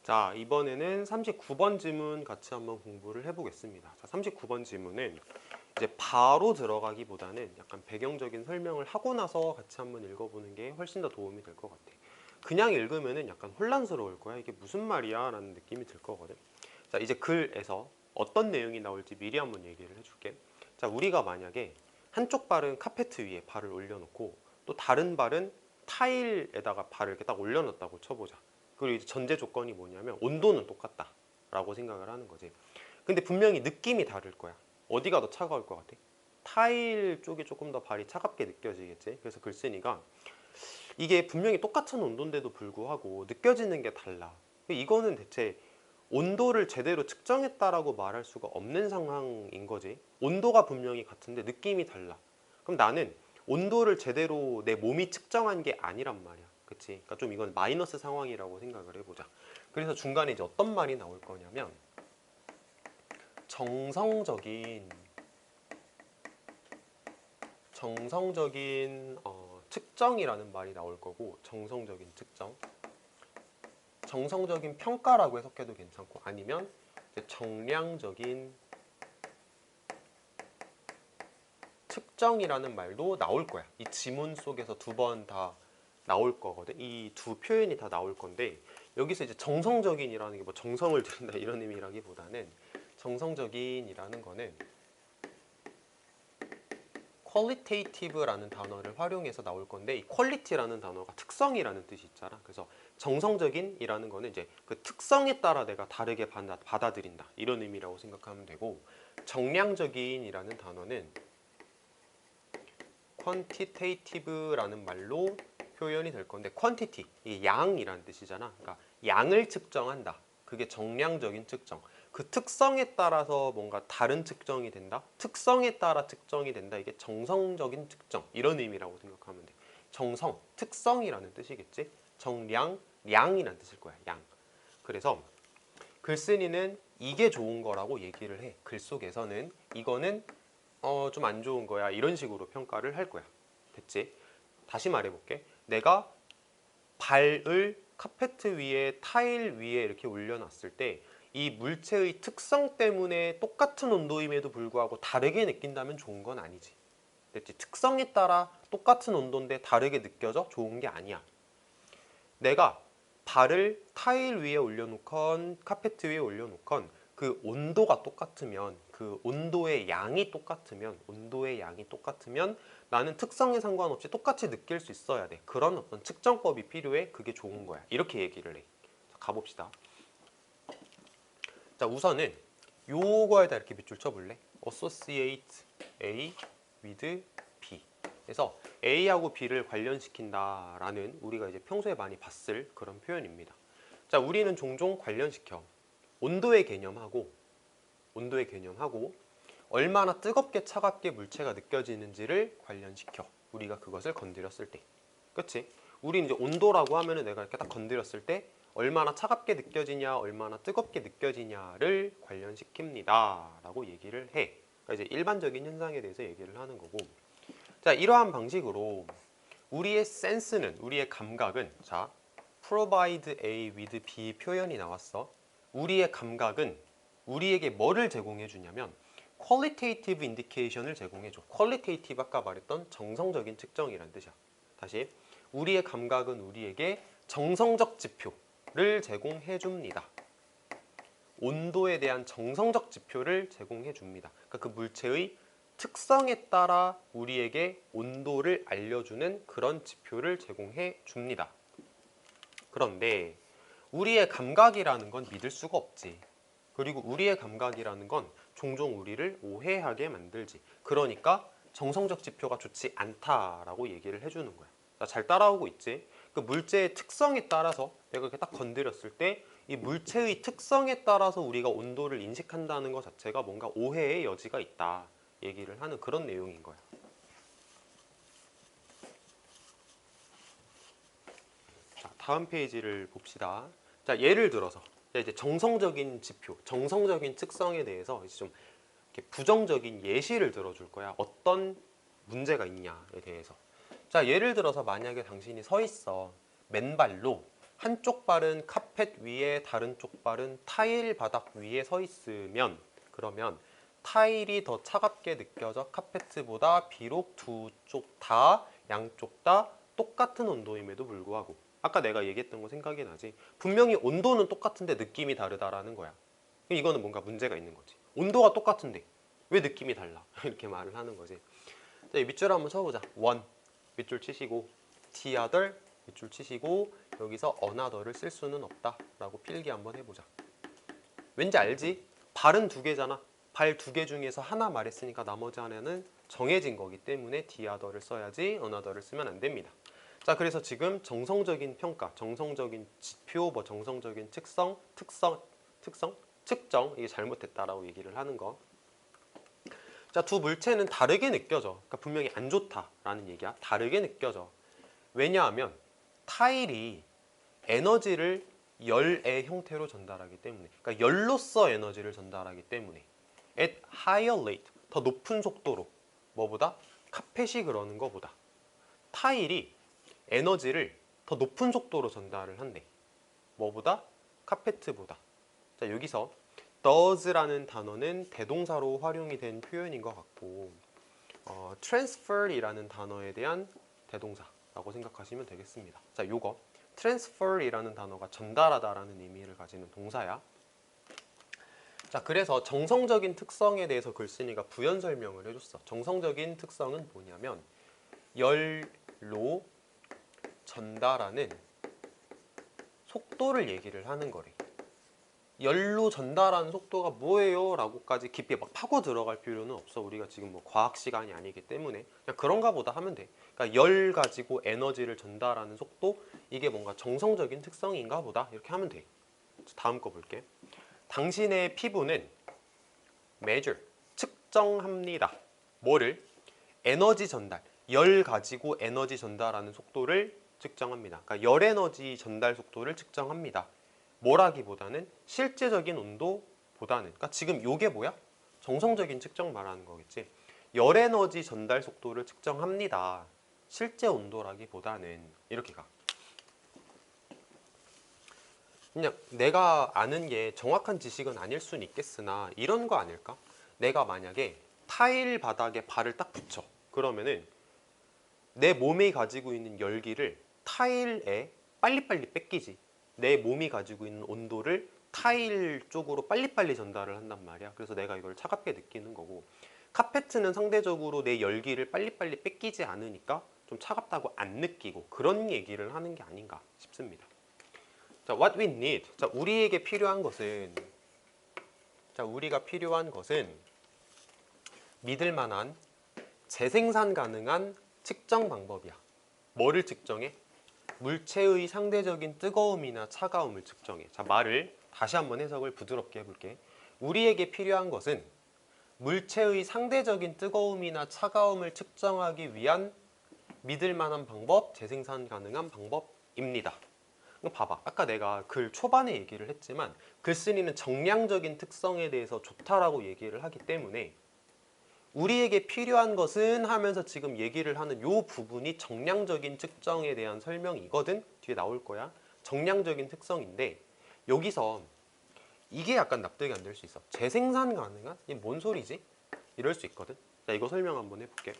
자, 이번에는 39번 지문 같이 한번 공부를 해보겠습니다. 자, 39번 지문은 이제 바로 들어가기보다는 약간 배경적인 설명을 하고 나서 같이 한번 읽어보는 게 훨씬 더 도움이 될 것 같아. 그냥 읽으면은 약간 혼란스러울 거야. 이게 무슨 말이야? 라는 느낌이 들 거거든. 자, 이제 글에서 어떤 내용이 나올지 미리 한번 얘기를 해줄게. 자, 우리가 만약에 한쪽 발은 카페트 위에 발을 올려놓고 또 다른 발은 타일에다가 발을 이렇게 딱 올려놨다고 쳐보자. 그리고 이제 전제 조건이 뭐냐면 온도는 똑같다 라고 생각을 하는 거지. 근데 분명히 느낌이 다를 거야. 어디가 더 차가울 것 같아? 타일 쪽이 조금 더 발이 차갑게 느껴지겠지. 그래서 글쓴이가 이게 분명히 똑같은 온도인데도 불구하고 느껴지는 게 달라. 이거는 대체 온도를 제대로 측정했다라고 말할 수가 없는 상황인 거지. 온도가 분명히 같은데 느낌이 달라. 그럼 나는 온도를 제대로 내 몸이 측정한 게 아니란 말이야. 그치? 그러니까 좀 이건 마이너스 상황이라고 생각을 해보자. 그래서 중간에 이제 어떤 말이 나올 거냐면 정성적인 측정이라는 말이 나올 거고, 정성적인 측정, 정성적인 평가라고 해석해도 괜찮고, 아니면 이제 정량적인 측정이라는 말도 나올 거야. 이 지문 속에서 두 번 다 나올 거거든. 이 두 표현이 다 나올 건데, 여기서 이제 정성적인이라는 게 뭐 정성을 들인다 이런 의미라기보다는 정성적인이라는 거는 qualitative라는 단어를 활용해서 나올 건데, 이 quality라는 단어가 특성이라는 뜻이 있잖아. 그래서 정성적인이라는 거는 이제 그 특성에 따라 내가 다르게 받아들인다 이런 의미라고 생각하면 되고, 정량적인이라는 단어는 quantitative라는 말로 표현이 될 건데, quantity, 이 양이라는 뜻이잖아. 그러니까 양을 측정한다. 그게 정량적인 측정. 그 특성에 따라서 뭔가 다른 측정이 된다. 특성에 따라 측정이 된다. 이게 정성적인 측정. 이런 의미라고 생각하면 돼. 정성, 특성이라는 뜻이겠지. 정량, 양이라는 뜻일 거야. 양. 그래서 글쓴이는 이게 좋은 거라고 얘기를 해. 글 속에서는 이거는 좀 안 좋은 거야. 이런 식으로 평가를 할 거야. 됐지? 다시 말해볼게. 내가 발을 카페트 위에, 타일 위에 이렇게 올려놨을 때 이 물체의 특성 때문에 똑같은 온도임에도 불구하고 다르게 느낀다면 좋은 건 아니지. 됐지? 특성에 따라 똑같은 온도인데 다르게 느껴져? 좋은 게 아니야. 내가 발을 타일 위에 올려놓건 카페트 위에 올려놓건 그 온도가 똑같으면, 그 온도의 양이 똑같으면 나는 특성에 상관없이 똑같이 느낄 수 있어야 돼. 그런 어떤 측정법이 필요해. 그게 좋은 거야. 이렇게 얘기를 해. 자, 가봅시다. 자, 우선은 요거에다 이렇게 밑줄 쳐볼래? Associate A with B. 그래서 A하고 B를 관련시킨다라는, 우리가 이제 평소에 많이 봤을 그런 표현입니다. 자, 우리는 종종 관련시켜. 온도의 개념하고 얼마나 뜨겁게 차갑게 물체가 느껴지는지를 관련시켜. 우리가 그것을 건드렸을 때. 그치? 우리는 이제 온도라고 하면은 내가 이렇게 딱 건드렸을 때 얼마나 차갑게 느껴지냐, 얼마나 뜨겁게 느껴지냐를 관련시킵니다. 라고 얘기를 해. 그러니까 이제 일반적인 현상에 대해서 얘기를 하는 거고. 자, 이러한 방식으로 우리의 센스는, 우리의 감각은, 자, provide A with B 표현이 나왔어. 우리의 감각은 우리에게 뭐를 제공해 주냐면 qualitative indication을 제공해 줘. qualitative, 아까 말했던 정성적인 측정이란 뜻이야. 다시, 우리의 감각은 우리에게 정성적 지표를 제공해 줍니다. 온도에 대한 정성적 지표를 제공해 줍니다. 그러니까 그 물체의 특성에 따라 우리에게 온도를 알려주는 그런 지표를 제공해 줍니다. 그런데 우리의 감각이라는 건 믿을 수가 없지. 그리고 우리의 감각이라는 건 종종 우리를 오해하게 만들지. 그러니까 정성적 지표가 좋지 않다라고 얘기를 해주는 거야. 자, 잘 따라오고 있지? 그 물체의 특성에 따라서 내가 이렇게 딱 건드렸을 때 이 물체의 특성에 따라서 우리가 온도를 인식한다는 것 자체가 뭔가 오해의 여지가 있다 얘기를 하는 그런 내용인 거야. 자, 다음 페이지를 봅시다. 자, 예를 들어서 이제 정성적인 지표, 정성적인 특성에 대해서 이제 좀 이렇게 부정적인 예시를 들어줄 거야. 어떤 문제가 있냐에 대해서. 자, 예를 들어서 만약에 당신이 서 있어. 맨발로 한쪽 발은 카펫 위에 다른 쪽 발은 타일 바닥 위에 서 있으면 그러면 타일이 더 차갑게 느껴져 카페트보다 비록 두 쪽 다 양쪽 다 똑같은 온도임에도 불구하고 아까 내가 얘기했던 거 생각이 나지? 분명히 온도는 똑같은데 느낌이 다르다라는 거야. 이거는 뭔가 문제가 있는 거지. 온도가 똑같은데 왜 느낌이 달라? 이렇게 말을 하는 거지. 자, 이 밑줄 한번 쳐보자. one 밑줄 치시고 the other 밑줄 치시고 여기서 another를 쓸 수는 없다 라고 필기 한번 해보자. 왠지 알지? 발은 두 개잖아. 발 두 개 중에서 하나 말했으니까 나머지 하나는 정해진 거기 때문에 the other를 써야지 another를 쓰면 안 됩니다. 자, 그래서 지금 정성적인 평가, 정성적인 지표, 뭐 정성적인 특성, 측정 이게 잘못됐다라고 얘기를 하는 거. 자, 두 물체는 다르게 느껴져. 그러니까 분명히 안 좋다라는 얘기야. 다르게 느껴져. 왜냐하면 타일이 에너지를 열의 형태로 전달하기 때문에, 그러니까 열로서 에너지를 전달하기 때문에 at higher rate, 더 높은 속도로 뭐보다? 카펫이 그러는 것보다 타일이 에너지를 더 높은 속도로 전달을 한대. 뭐보다? 카페트보다. 자, 여기서 does라는 단어는 대동사로 활용이 된 표현인 것 같고 transfer이라는 단어에 대한 대동사라고 생각하시면 되겠습니다. 자, 요거 transfer이라는 단어가 전달하다라는 의미를 가지는 동사야. 자, 그래서 정성적인 특성에 대해서 글쓴이가 부연 설명을 해줬어. 정성적인 특성은 뭐냐면 열로 전달하는 속도를 얘기를 하는 거래. 열로 전달하는 속도가 뭐예요? 라고까지 깊이 막 파고 들어갈 필요는 없어. 우리가 지금 뭐 과학 시간이 아니기 때문에 그냥 그런가 보다 하면 돼. 그러니까 열 가지고 에너지를 전달하는 속도, 이게 뭔가 정성적인 특성인가 보다 이렇게 하면 돼. 다음 거 볼게. 당신의 피부는 measure, 측정합니다. 뭐를? 에너지 전달, 열 가지고 에너지 전달하는 속도를 측정합니다. 그러니까 열 에너지 전달 속도를 측정합니다. 뭐라기보다는 실제적인 온도보다는, 그러니까 지금 요게 뭐야? 정성적인 측정 말하는 거겠지. 열 에너지 전달 속도를 측정합니다. 실제 온도라기보다는 이렇게 가. 그냥 내가 아는 게 정확한 지식은 아닐 수는 있겠으나 이런 거 아닐까? 내가 만약에 타일 바닥에 발을 딱 붙여. 그러면은 내 몸이 가지고 있는 열기를 타일에 빨리빨리 뺏기지. 내 몸이 가지고 있는 온도를 타일 쪽으로 빨리빨리 전달을 한단 말이야. 그래서 내가 이걸 차갑게 느끼는 거고, 카페트는 상대적으로 내 열기를 빨리빨리 뺏기지 않으니까 좀 차갑다고 안 느끼고 그런 얘기를 하는 게 아닌가 싶습니다. 자, what we need. 자, 우리에게 필요한 것은, 우리가 필요한 것은 믿을 만한 재생산 가능한 측정 방법이야. 뭐를 측정해? 물체의 상대적인 뜨거움이나 차가움을 측정해. 자, 말을 다시 한번 해석을 부드럽게 해볼게. 우리에게 필요한 것은 물체의 상대적인 뜨거움이나 차가움을 측정하기 위한 믿을 만한 방법, 재생산 가능한 방법입니다. 봐봐, 아까 내가 글 초반에 얘기를 했지만 글쓴이는 정량적인 특성에 대해서 좋다라고 얘기를 하기 때문에 우리에게 필요한 것은 하면서 지금 얘기를 하는 요 부분이 정량적인 측정에 대한 설명이거든. 뒤에 나올 거야. 정량적인 특성인데 여기서 이게 약간 납득이 안 될 수 있어. 재생산 가능한? 이게 뭔 소리지? 이럴 수 있거든. 자, 이거 설명 한번 해볼게.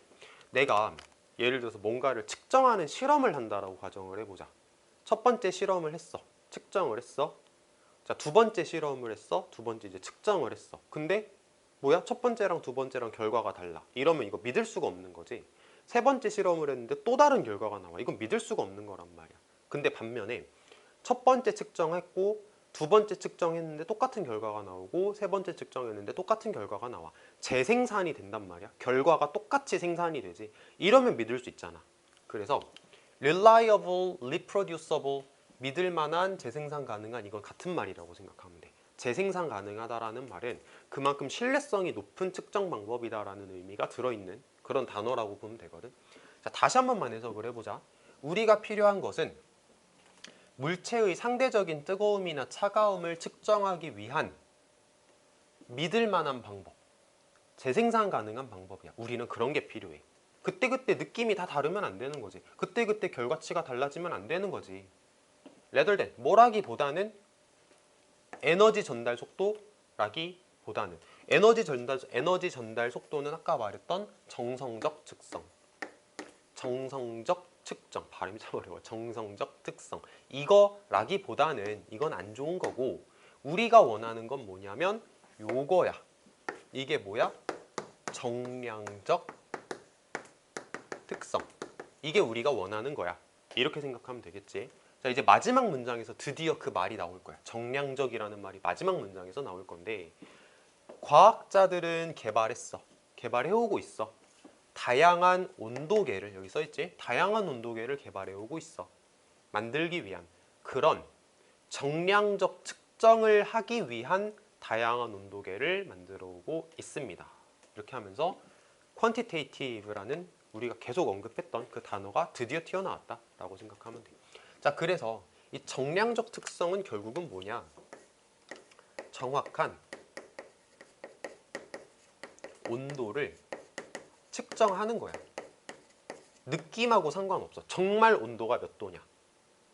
내가 예를 들어서 뭔가를 측정하는 실험을 한다라고 가정을 해보자. 첫 번째 실험을 했어. 측정을 했어. 자, 두 번째 실험을 했어. 두 번째 이제 측정을 했어. 근데 뭐야? 첫 번째랑 두 번째랑 결과가 달라. 이러면 이거 믿을 수가 없는 거지. 세 번째 실험을 했는데 또 다른 결과가 나와. 이건 믿을 수가 없는 거란 말이야. 근데 반면에 첫 번째 측정했고 두 번째 측정했는데 똑같은 결과가 나오고 세 번째 측정했는데 똑같은 결과가 나와. 재생산이 된단 말이야. 결과가 똑같이 생산이 되지. 이러면 믿을 수 있잖아. 그래서 reliable, reproducible, 믿을 만한, 재생산 가능한, 이건 같은 말이라고 생각하면 돼. 재생산 가능하다라는 말은 그만큼 신뢰성이 높은 측정 방법이다라는 의미가 들어있는 그런 단어라고 보면 되거든. 자, 다시 한 번만 해석을 해보자. 우리가 필요한 것은 물체의 상대적인 뜨거움이나 차가움을 측정하기 위한 믿을 만한 방법, 재생산 가능한 방법이야. 우리는 그런 게 필요해. 그때그때 느낌이 다 다르면 안 되는 거지. 그때그때 결과치가 달라지면 안 되는 거지. rather than 뭐라기보다는 에너지 전달 속도라기보다는 에너지 전달 속도는 아까 말했던 정성적 측성. 정성적 측정. 발음이 참 어려워. 정성적 특성. 이거라기보다는 이건 안 좋은 거고 우리가 원하는 건 뭐냐면 요거야. 이게 뭐야? 정량적 특성. 이게 우리가 원하는 거야. 이렇게 생각하면 되겠지. 자, 이제 마지막 문장에서 드디어 그 말이 나올 거야. 정량적이라는 말이 마지막 문장에서 나올 건데 과학자들은 개발해오고 있어. 다양한 온도계를, 여기 써있지? 다양한 온도계를 개발해오고 있어. 만들기 위한 그런 정량적 측정을 하기 위한 다양한 온도계를 만들어오고 있습니다. 이렇게 하면서 quantitative라는 우리가 계속 언급했던 그 단어가 드디어 튀어나왔다라고 생각하면 돼요. 자, 그래서 이 정량적 특성은 결국은 뭐냐? 정확한 온도를 측정하는 거야. 느낌하고 상관없어. 정말 온도가 몇 도냐.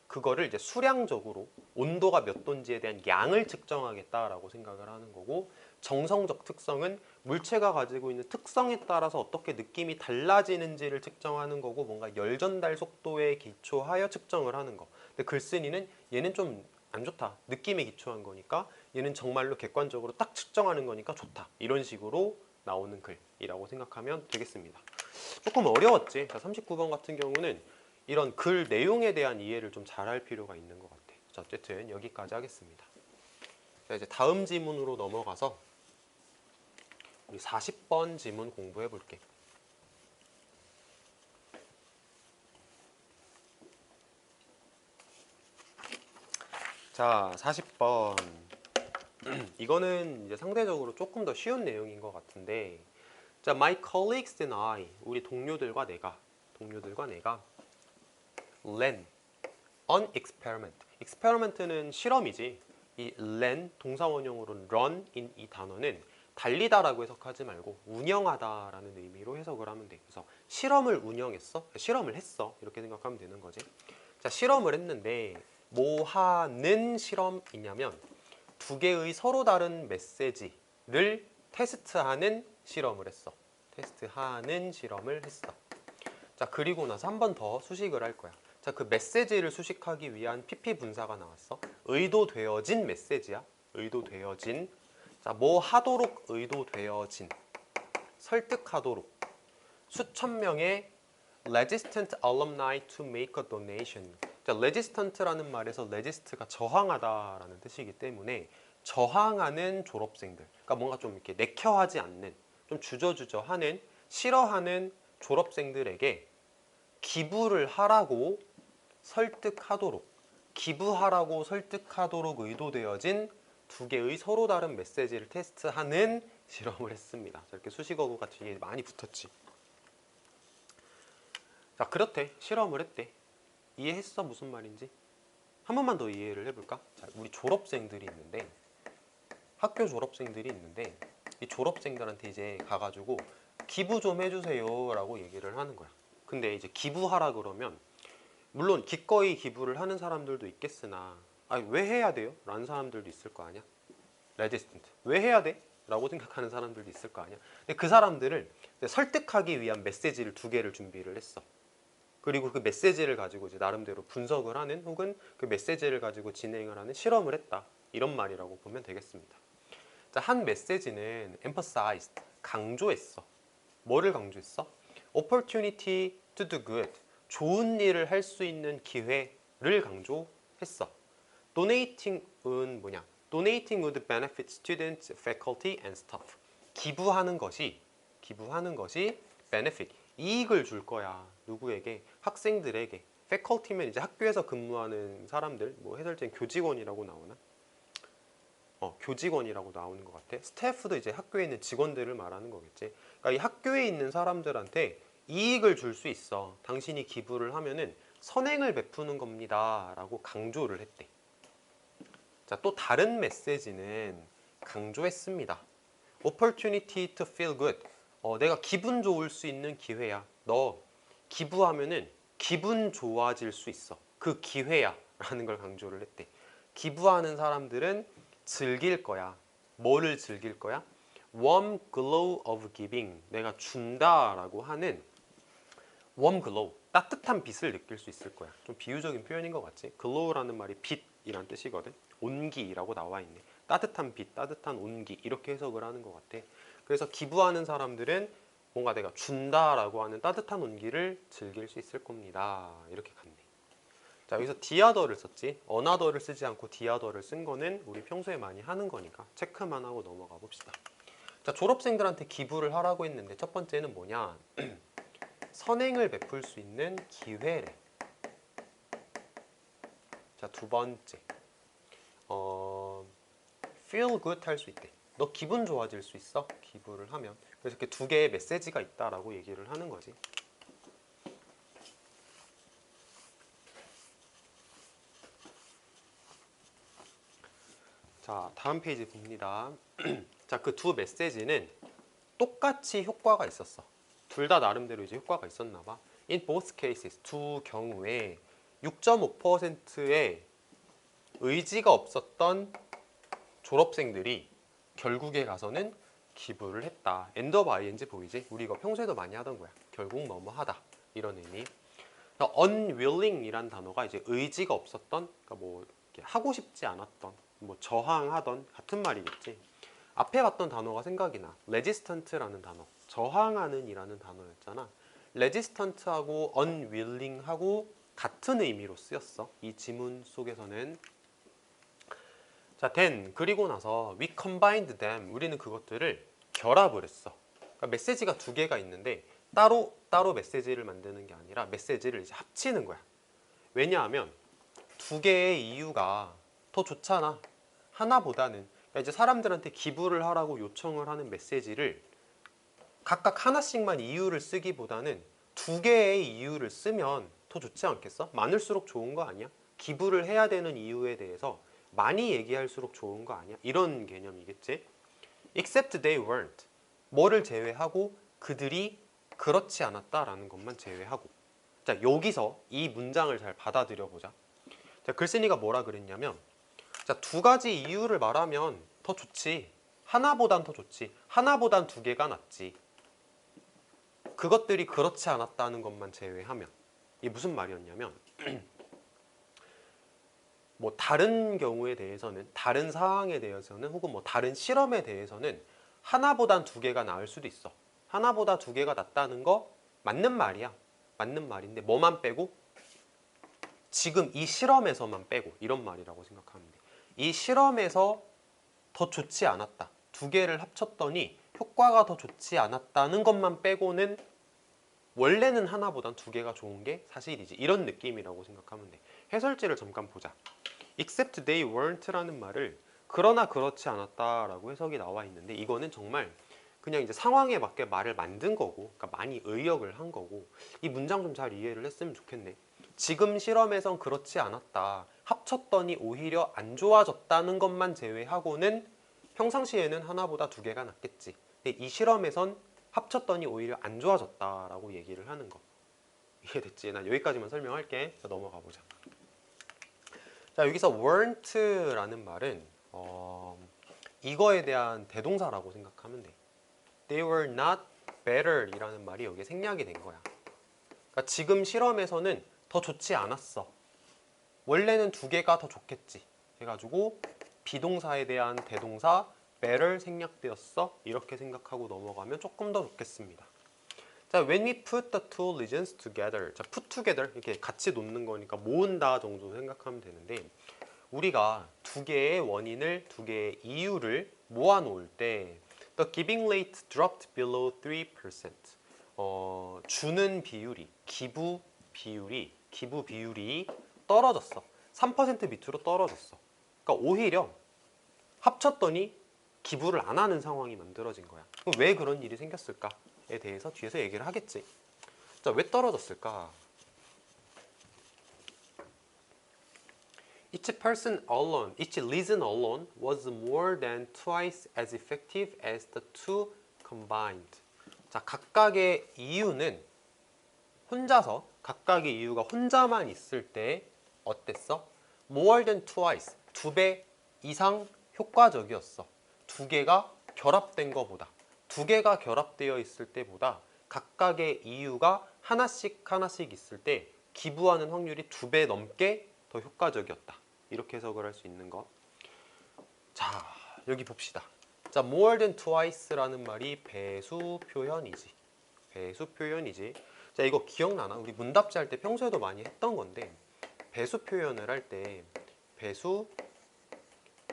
그거를 이제 수량적으로 온도가 몇 도인지에 대한 양을 측정하겠다라고 생각을 하는 거고, 정성적 특성은 물체가 가지고 있는 특성에 따라서 어떻게 느낌이 달라지는지를 측정하는 거고, 뭔가 열 전달 속도에 기초하여 측정을 하는 거. 근데 글쓴이는 얘는 좀 안 좋다. 느낌에 기초한 거니까 얘는 정말로 객관적으로 딱 측정하는 거니까 좋다. 이런 식으로 나오는 글이라고 생각하면 되겠습니다. 조금 어려웠지. 자, 39번 같은 경우는 이런 글 내용에 대한 이해를 좀 잘할 필요가 있는 것 같아. 자, 어쨌든 여기까지 하겠습니다. 자, 이제 다음 지문으로 넘어가서 우리 40번 지문 공부해 볼게. 자, 40번. 이거는 이제 상대적으로 조금 더 쉬운 내용인 것 같은데, 자, my colleagues and I, 우리 동료들과 내가 ran an experiment. experiment는 실험이지. 이 ran 동사원형으로는 run인 이 단어는 달리다라고 해석하지 말고 운영하다라는 의미로 해석을 하면 돼. 그래서 실험을 했어. 이렇게 생각하면 되는 거지. 자, 실험을 했는데 뭐 하는 실험이냐면 두 개의 서로 다른 메시지를 테스트하는 실험을 했어. 자, 그리고 나서 한 번 더 수식을 할 거야. 자, 그 메시지를 수식하기 위한 PP 분사가 나왔어. 의도되어진 메시지야. 의도되어진. 자, 뭐 하도록 의도되어진. 설득하도록. 수천 명의 resistant alumni to make a donation. 자, resistant라는 말에서 resist가 저항하다라는 뜻이기 때문에 저항하는 졸업생들. 그러니까 뭔가 좀 이렇게 내켜하지 않는, 좀 주저주저하는, 싫어하는 졸업생들에게 기부를 하라고 설득하도록, 의도되어진 두 개의 서로 다른 메시지를 테스트하는 실험을 했습니다. 이렇게 수식어구가 뒤에 많이 붙었지. 자, 그렇대. 실험을 했대. 이해했어? 무슨 말인지? 한 번만 더 이해를 해볼까? 자, 우리 학교 졸업생들이 있는데 이 졸업생들한테 이제 가가지고 기부 좀 해주세요 라고 얘기를 하는 거야. 근데 이제 기부하라 그러면 물론 기꺼이 기부를 하는 사람들도 있겠으나 왜 해야 돼요? 라는 사람들도 있을 거 아니야. 레지스턴트. 왜 해야 돼? 라고 생각하는 사람들도 있을 거 아니야. 근데 그 사람들을 설득하기 위한 메시지를 두 개를 준비를 했어. 그리고 그 메시지를 가지고 이제 나름대로 분석을 하는, 혹은 그 메시지를 가지고 진행을 하는 실험을 했다. 이런 말이라고 보면 되겠습니다. 자, 한 메시지는 emphasized, 강조했어. 뭐를 강조했어? opportunity to do good, 좋은 일을 할 수 있는 기회를 강조했어. donating은 뭐냐? donating would benefit students, faculty and staff. 기부하는 것이 benefit, 이익을 줄 거야. 누구에게? 학생들에게. faculty면 이제 학교에서 근무하는 사람들, 뭐 해설적인 교직원이라고 나오나? 교직원이라고 나오는 것 같아. 스태프도 이제 학교에 있는 직원들을 말하는 거겠지. 그러니까 이 학교에 있는 사람들한테 이익을 줄 수 있어. 당신이 기부를 하면은 선행을 베푸는 겁니다. 라고 강조를 했대. 자, 또 다른 메시지는 강조했습니다. opportunity to feel good. 내가 기분 좋을 수 있는 기회야. 너 기부하면은 기분 좋아질 수 있어. 그 기회야. 라는 걸 강조를 했대. 기부하는 사람들은 즐길 거야. 뭐를 즐길 거야? warm glow of giving. 내가 준다라고 하는 warm glow, 따뜻한 빛을 느낄 수 있을 거야. 좀 비유적인 표현인 것 같지? glow라는 말이 빛이란 뜻이거든. 온기라고 나와 있네. 따뜻한 빛, 따뜻한 온기 이렇게 해석을 하는 것 같아. 그래서 기부하는 사람들은 뭔가 내가 준다라고 하는 따뜻한 온기를 즐길 수 있을 겁니다. 이렇게 갔네. 자, 여기서 디아더를 썼지. 어나더를 쓰지 않고 디아더를 쓴 거는 우리 평소에 많이 하는 거니까 체크만 하고 넘어가 봅시다. 자, 졸업생들한테 기부를 하라고 했는데 첫 번째는 뭐냐? 선행을 베풀 수 있는 기회래. 자, 두 번째, feel good 할 수 있대. 너 기분 좋아질 수 있어? 기부를 하면. 그래서 이렇게 두 개의 메시지가 있다라고 얘기를 하는 거지. 자, 다음 페이지 봅니다. 자, 그 두 메시지는 똑같이 효과가 있었어. 둘 다 나름대로 이제 효과가 있었나 봐. In both cases, 두 경우에 6.5%의 의지가 없었던 졸업생들이 결국에 가서는 기부를 했다. end of ing 보이지? 우리 이거 평소에도 많이 하던 거야. 결국 뭐뭐 하다 이런 의미. unwilling이란 단어가 이제 의지가 없었던, 그러니까 뭐 이렇게 하고 싶지 않았던, 뭐 저항하던 같은 말이겠지. 앞에 봤던 단어가 생각이 나. resistant라는 단어, 저항하는이라는 단어였잖아. resistant하고 unwilling하고 같은 의미로 쓰였어. 이 지문 속에서는. 자, then 그리고 나서 we combined them. 우리는 그것들을 결합을 했어. 그러니까 메시지가 두 개가 있는데 따로 메시지를 만드는 게 아니라 메시지를 이제 합치는 거야. 왜냐하면 두 개의 이유가 더 좋잖아. 하나보다는. 그러니까 이제 사람들한테 기부를 하라고 요청을 하는 메시지를 각각 하나씩만 이유를 쓰기보다는 두 개의 이유를 쓰면 더 좋지 않겠어? 많을수록 좋은 거 아니야? 기부를 해야 되는 이유에 대해서 많이 얘기할수록 좋은 거 아니야? 이런 개념이겠지? Except they weren't. 뭐를 제외하고 그들이 그렇지 않았다라는 것만 제외하고. 자, 여기서 이 문장을 잘 받아들여 보자. 자, 글쓴이가 뭐라 그랬냐면, 자, 두 가지 이유를 말하면 더 좋지. 하나보단 더 좋지. 하나보단 두 개가 낫지. 그것들이 그렇지 않았다는 것만 제외하면. 이게 무슨 말이었냐면 뭐 다른 경우에 대해서는, 다른 상황에 대해서는, 혹은 뭐 다른 실험에 대해서는 하나보단 두 개가 나을 수도 있어. 하나보다 두 개가 낫다는 거 맞는 말이야. 맞는 말인데 뭐만 빼고? 지금 이 실험에서만 빼고, 이런 말이라고 생각하면 돼. 이 실험에서 더 좋지 않았다. 두 개를 합쳤더니 효과가 더 좋지 않았다는 것만 빼고는 원래는 하나보단 두 개가 좋은 게 사실이지. 이런 느낌이라고 생각하면 돼. 해설지를 잠깐 보자. Except they weren't라는 말을 그러나 그렇지 않았다라고 해석이 나와 있는데, 이거는 정말 그냥 이제 상황에 맞게 말을 만든 거고, 그러니까 많이 의역을 한 거고, 이 문장 좀 잘 이해를 했으면 좋겠네. 지금 실험에선 그렇지 않았다. 합쳤더니 오히려 안 좋아졌다는 것만 제외하고는 평상시에는 하나보다 두 개가 낫겠지. 근데 이 실험에선 합쳤더니 오히려 안 좋아졌다라고 얘기를 하는 거. 이해됐지? 나 여기까지만 설명할게. 자, 넘어가 보자. 자, 여기서 weren't라는 말은 이거에 대한 대동사라고 생각하면 돼. They were not better 이라는 말이 여기에 생략이 된 거야. 그러니까 지금 실험에서는 더 좋지 않았어. 원래는 두 개가 더 좋겠지. 해가지고 비동사에 대한 대동사 better 생략되었어. 이렇게 생각하고 넘어가면 조금 더 좋겠습니다. 자, when we put the two regions together. 자, put together 이렇게 같이 놓는 거니까 모은다 정도 생각하면 되는데, 우리가 두 개의 원인을, 두 개의 이유를 모아 놓을 때 the giving rate dropped below 3%. 주는 비율이, 기부 비율이 떨어졌어. 3% 밑으로 떨어졌어. 그러니까 오히려 합쳤더니 기부를 안 하는 상황이 만들어진 거야. 그럼 왜 그런 일이 생겼을까에 대해서 뒤에서 얘기를 하겠지. 자, 왜 떨어졌을까? Each person alone, each reason alone was more than twice as effective as the two combined. 자, 각각의 이유는 혼자서, 각각의 이유가 혼자만 있을 때 어땠어? more than twice, 2배 이상 효과적이었어. 두 개가 결합된 거보다, 두 개가 결합되어 있을 때보다 각각의 이유가 하나씩 있을 때 기부하는 확률이 2배 넘게 더 효과적이었다. 이렇게 해석을 할 수 있는 것. 자, 여기 봅시다. 자, more than twice라는 말이 배수 표현이지. 배수 표현이지. 자, 이거 기억나나? 우리 문답지 할 때 평소에도 많이 했던 건데, 배수 표현을 할 때 배수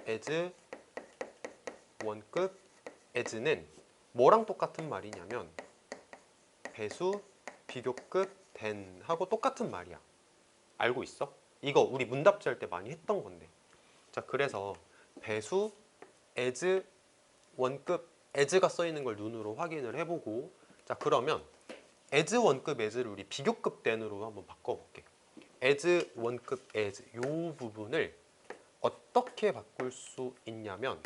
as 원급 as는 뭐랑 똑같은 말이냐면 배수 비교급 than 하고 똑같은 말이야. 알고 있어? 이거 우리 문답지 할 때 많이 했던 건데. 자, 그래서 배수 as 원급 as가 써 있는 걸 눈으로 확인을 해보고, 자, 그러면 as 원급 as를 우리 비교급 than으로 한번 바꿔볼게. as 원급 as 요 부분을 어떻게 바꿀 수 있냐면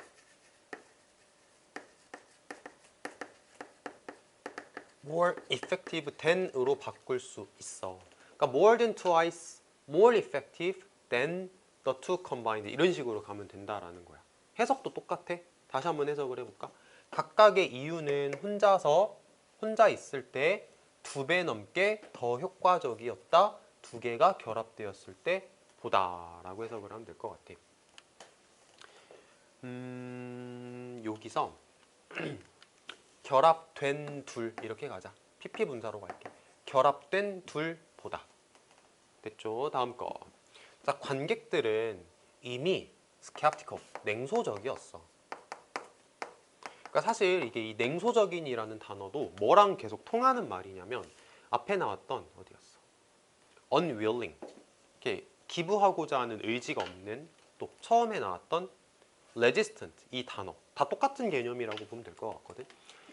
more effective than으로 바꿀 수 있어. 그러니까 more than twice, more effective than the two combined 이런 식으로 가면 된다라는 거야. 해석도 똑같아. 다시 한번 해석을 해볼까? 각각의 이유는 혼자 있을 때 2배 넘게 더 효과적이었다. 두 개가 결합되었을 때 보다 라고 해석을 하면 될 것 같아. 여기서 결합된 둘 이렇게 가자. PP 분사로 갈게. 결합된 둘 보다. 됐죠? 다음 거. 자, 관객들은 이미 skeptical, 냉소적이었어. 그러니까 사실 이게 이 냉소적인이라는 단어도 뭐랑 계속 통하는 말이냐면 앞에 나왔던 어디였어? unwilling, 이렇게 기부하고자 하는 의지가 없는, 또 처음에 나왔던 resistant 이 단어 다 똑같은 개념이라고 보면 될 것 같거든.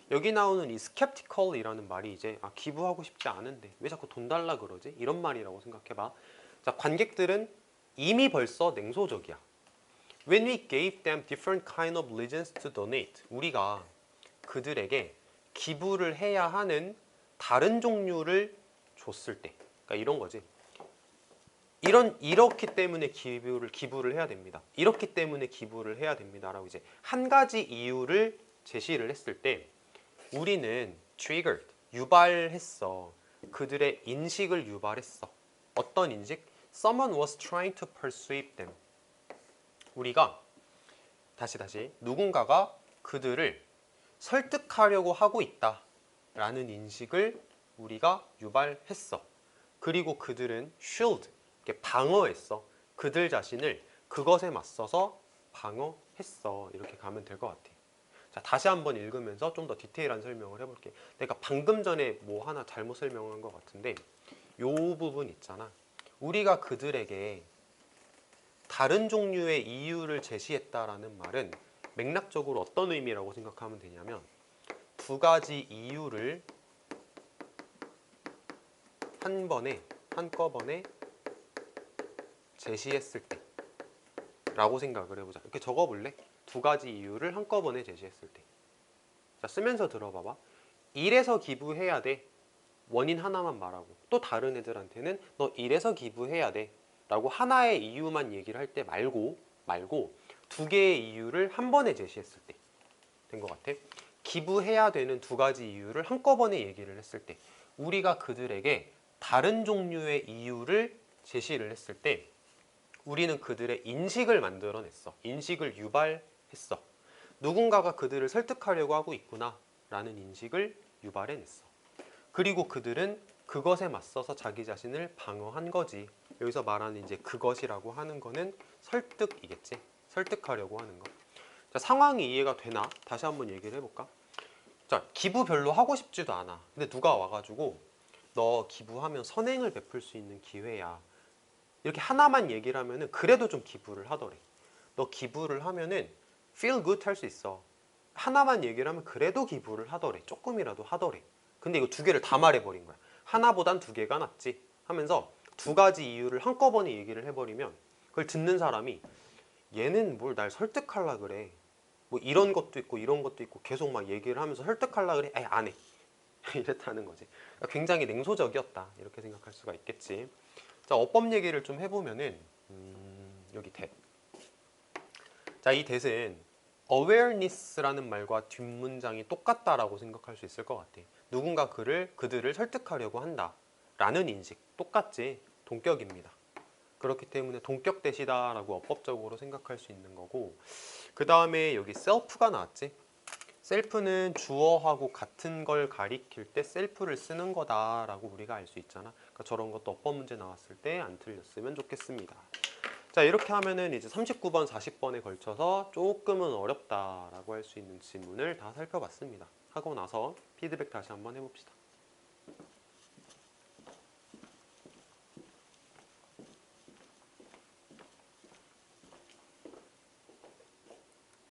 여기 나오는 이 skeptical이라는 말이 이제 기부하고 싶지 않은데 왜 자꾸 돈 달라 그러지? 이런 말이라고 생각해봐. 자, 관객들은 이미 벌써 냉소적이야. When we gave them different kind of reasons to donate, 우리가 그들에게 기부를 해야 하는 다른 종류를 줬을 때, 그러니까 이런 거지. 이렇기 때문에 기부를 해야 됩니다. 이렇기 때문에 기부를 해야 됩니다라고 이제 한 가지 이유를 제시를 했을 때 우리는 triggered, 유발했어. 그들의 인식을 유발했어. 어떤 인식? Someone was trying to persuade them. 우리가 다시 누군가가 그들을 설득하려고 하고 있다라는 인식을 우리가 유발했어. 그리고 그들은 shield, 방어했어. 그들 자신을 그것에 맞서서 방어했어. 이렇게 가면 될 것 같아. 자, 다시 한번 읽으면서 좀 더 디테일한 설명을 해볼게. 내가 방금 전에 뭐 하나 잘못 설명한 것 같은데 요 부분 있잖아. 우리가 그들에게 다른 종류의 이유를 제시했다라는 말은 맥락적으로 어떤 의미라고 생각하면 되냐면 두 가지 이유를 한꺼번에 제시했을 때 라고 생각을 해보자. 이렇게 적어볼래? 두 가지 이유를 한꺼번에 제시했을 때. 자, 쓰면서 들어봐봐. 이래서 기부해야 돼. 원인 하나만 말하고 또 다른 애들한테는 너 이래서 기부해야 돼 라고 하나의 이유만 얘기를 할 때 말고 두 개의 이유를 한 번에 제시했을 때 된 것 같아. 기부해야 되는 두 가지 이유를 한꺼번에 얘기를 했을 때 우리가 그들에게 다른 종류의 이유를 제시를 했을 때 우리는 그들의 인식을 만들어냈어. 인식을 유발했어. 누군가가 그들을 설득하려고 하고 있구나 라는 인식을 유발해냈어. 그리고 그들은 그것에 맞서서 자기 자신을 방어한 거지. 여기서 말하는 이제 그것이라고 하는 거는 설득이겠지. 설득하려고 하는 거. 자, 상황이 이해가 되나? 다시 한번 얘기를 해볼까? 자, 기부 별로 하고 싶지도 않아. 근데 누가 와가지고 너 기부하면 선행을 베풀 수 있는 기회야. 이렇게 하나만 얘기를 하면은 그래도 좀 기부를 하더래. 너 기부를 하면은 feel good 할 수 있어. 하나만 얘기를 하면 그래도 기부를 하더래. 조금이라도 하더래. 근데 이거 두 개를 다 말해버린 거야. 하나보단 두 개가 낫지 하면서 두 가지 이유를 한꺼번에 얘기를 해버리면 그걸 듣는 사람이 얘는 뭘 날 설득하려 그래. 뭐 이런 것도 있고 이런 것도 있고 계속 막 얘기를 하면서 설득하려 그래. 에이, 안 해. 이랬다는 거지. 그러니까 굉장히 냉소적이었다. 이렇게 생각할 수가 있겠지. 자, 어법 얘기를 좀 해보면은 여기 that. 자, 이 that은 awareness라는 말과 뒷문장이 똑같다라고 생각할 수 있을 것 같아. 누군가 그들을 설득하려고 한다라는 인식 똑같지. 동격입니다. 그렇기 때문에 동격 대시다라고 어법적으로 생각할 수 있는 거고, 그 다음에 여기 self가 나왔지. 셀프는 주어하고 같은 걸 가리킬 때 셀프를 쓰는 거다라고 우리가 알 수 있잖아. 그러니까 저런 것도 어법 문제 나왔을 때 안 틀렸으면 좋겠습니다. 자, 이렇게 하면은 이제 39번, 40번에 걸쳐서 조금은 어렵다라고 할 수 있는 질문을 다 살펴봤습니다. 하고 나서 피드백 다시 한번 해봅시다.